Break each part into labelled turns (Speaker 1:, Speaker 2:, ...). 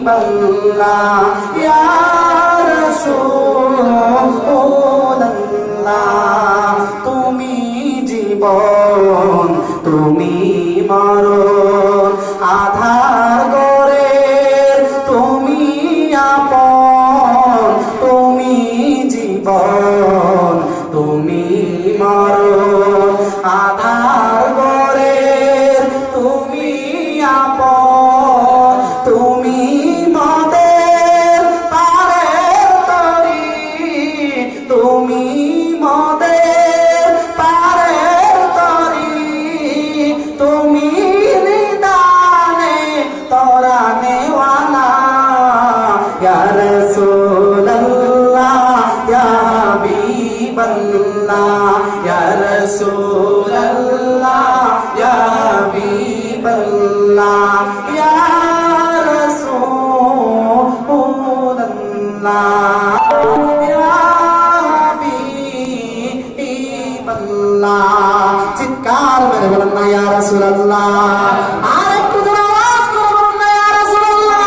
Speaker 1: হাবিবাল্লাহ ইয়া রাসূলুল্লাহ তুমি জীবন তুমি মরণ আধার গরে তুমি আপন তুমি জীবন তুমি মরণ আধার গরে তুমি আপন তুমি মদের পারের তরি তুমি মদের পারের তরি তুমি নিদানে তরানেওয়ালা ইয়া রাসূলুল্লাহ ইয়া হাবিবাল্লাহ ইয়া রাসূলুল্লাহ ইয়া হাবিবাল্লাহ ইয়া রাসূলুল্লাহ ইয়া হাবিবাল্লাহ চিৎকার মেরে বলেন না ইয়া রাসূলুল্লাহ আর একটু জোরে আওয়াজ করে বলুন না ইয়া রাসূলুল্লাহ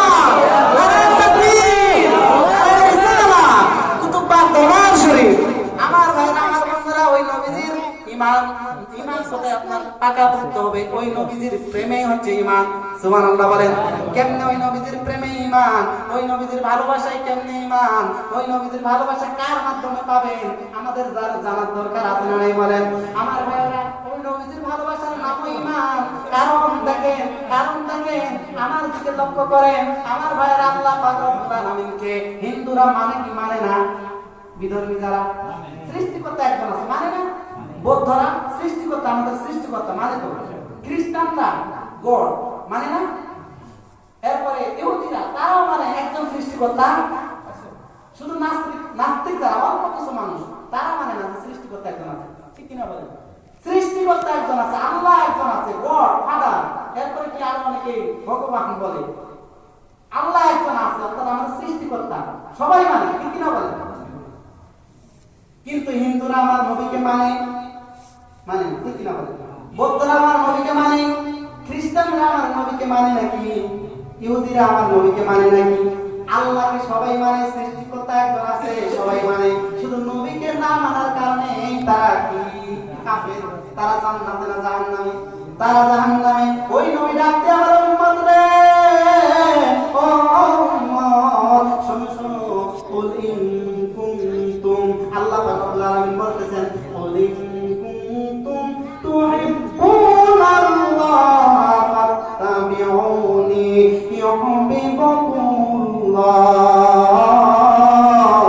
Speaker 1: নারে তাকবীর নারে রিসালাহ কুতুববাগ দরবার শরীফ আমার ভাইরা আমার বন্ধুরা ওই নবীজির ঈমান সাথে আপনার পাকা করতে হবে ওই নবীজির প্রেমেই হচ্ছে ঈমান সুবহানাল্লাহ বলেন কেমনে ওই নবীজির প্রেমে ঈমান ওই নবীজির ভালোবাসায় কেমনে ঈমান ওই নবীজির ভালোবাসা কার মাধ্যমে পাবেন আমাদের জানার দরকার আছে না নাই বলেন আমার ভাইরা ওই নবীজির ভালোবাসার নামই ঈমান কারণ দেখেন আমার দিকে লক্ষ্য করেন আমার ভাইরা আল্লাহ পাক রব্বুল আলামিনকে হিন্দুরা মানে কি মানে না বিধর্মী যারা সৃষ্টিকর্তা একজন আছে মানে না বৌদ্ধরা সৃষ্টিকর্তা আমাদের সৃষ্টিকর্তা মানে তো খ্রিস্টানরা গড মানে না এরপরে ইহুদিরা তারাও মানে একজন সৃষ্টিকর্তা শুধু নাস্তিক যারা অল্প কিছু মানুষ তারা মানে না সৃষ্টিকর্তা একজন আছে ঠিক কিনা বলেন সৃষ্টিকর্তা একজন আছে আল্লাহ একজন আছে গড ফাদার এরপরে কি আরো অনেকে ভগবান বলে আল্লাহ একজন আছে অর্থাৎ আমাদের সৃষ্টিকর্তা সবাই মানে ঠিক কিনা বলেন কিন্তু হিন্দুরা আমার নবীকে মানে ঠিক কিনা বলেন বৌদ্ধরা আমার নবীকে মানে খ্রিস্টানরা আমার নবীকে মানে নাকি ইহুদিরা আমার নবীকে মানে নাকি আল্লাহকে সবাই মানে সৃষ্টিকর্তা একজন আছে সবাই মানে শুধু নবীকে না মানার কারণে তারা কি কাফের তারা জান্নাতে না জাহান্নামে তারা জাহান্নামে ওই নবী ডাকতে আমার উম্মত রে ও উম্মত শোনো শোনো কুল ইন কুনতুম আল্লাহ পাক রব্বুল আলামিন বলতেছেন কুল ইন কুনতুম তুহিব্বুনাল্লাহ ফাত্তাবিউনি ইউহিব্বুকুমুল্লাহ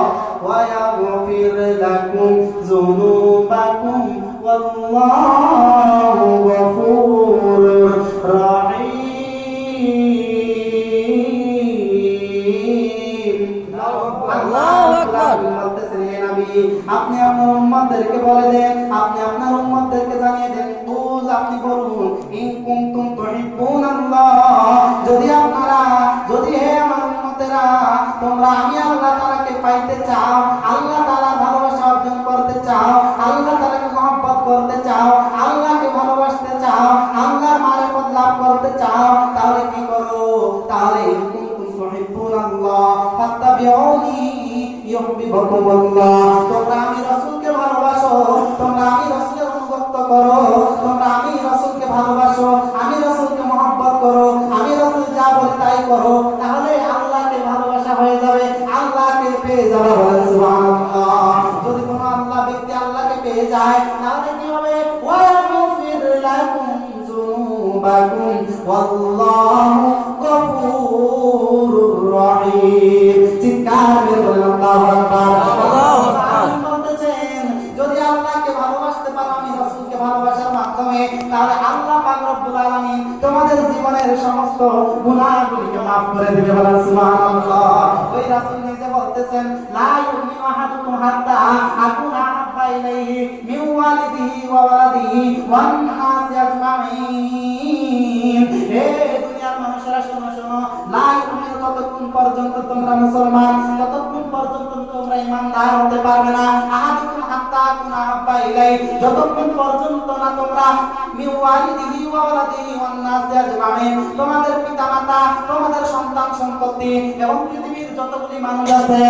Speaker 1: ওয়া ইয়াগফির লাকুম যুনুবাকুম ওয়াল্লাহু গফুরুর রহিম আল্লাহু আকবার বলতেছেন হে নবী আপনি আপনার উম্মতদেরকে বলে দেন আপনি আপনার উম্মতদেরকে জানিয়ে দেন কুল আপনি বলুন ইন কুনতুম তুহিব্বুনাল্লাহ যদি হে আমার উম্মতেরা তোমরা আমি আল্লাহ তাআলাকে পাইতে চাও আল্লাহ তাআলার ভালোবাসা অর্জন করতে চাও আল্লাহ তাআলাকে মহব্বত করতে চাও আল্লাহকে ভালোবাসতে চাও আল্লাহর মারিফত লাভ করতে চাও তাহলে কি করো তাহলে ইন কুনতুম তুহিব্বুনাল্লাহ ফাত্তাবিউনি ইউহিব্বুকুমুল্লাহ তোমরা আমি রাসূলকে ভালোবাসো তোমরা আমি রাসূলের অনুগত করো তোমরা আমি রাসূলকে ভালোবাসো আমি রাসূলকে মহব্বত করো আমি রাসূল যা বলে তাই করো তাহলে আল্লাহকে ভালোবাসা হয়ে যাবে আল্লাহকে পেয়ে যাবে বলেন সুবহানাল্লাহ যদি কোন আল্লাহ ব্যক্তি আল্লাহকে পেয়ে যায় তাহলে কি হবে ওয়া ইয়াগফির লাকুম যুনুবাকুম ওয়াল্লাহু গফুরুর রহিম চিৎকার করে বলেন আল্লাহু আকবার আল্লাহু আকবার বলতেছেন যদি আল্লাহকে ভালোবাসতে পারো আমি রাসূলকে ভালোবাসার মাধ্যমে তাহলে আল্লাহ পাক রব্বুল আলামিন তোমাদের জীবনের সমস্ত গুনাহগুলিকে maaf করে দিবে বলেন সুবহানাল্লাহ ওই রাসূল নিজে বলতেছেন লা ইউমিনু আহাদুকুম হাত্তা আকুনা আহাব্বা ইলাইহি মিন ওয়ালিদিহি ওয়া ওয়ালাদিহি ওয়ান নাসি আজমাইন হে দুনিয়ার মানুষেরা শোনো শোনো লা ইউমিনু ততক্ষণ পর্যন্ত তোমরা মুসলমান ততক্ষণ পর্যন্ত তোমরা ঈমানদার হতে পারবে না আহাদুকুম হাত্তা আকুনা আহাব্বা ইলাইহি যতক্ষণ পর্যন্ত না তোমরা মিন ওয়ালিদিহি ওয়া ওয়ালাদিহি ওয়ান নাসি আজমাইন তোমাদের পিতামাতা মাতা, তোমাদের সন্তান সম্পত্তি এবং পৃথিবীর যতগুলি মানুষ আছে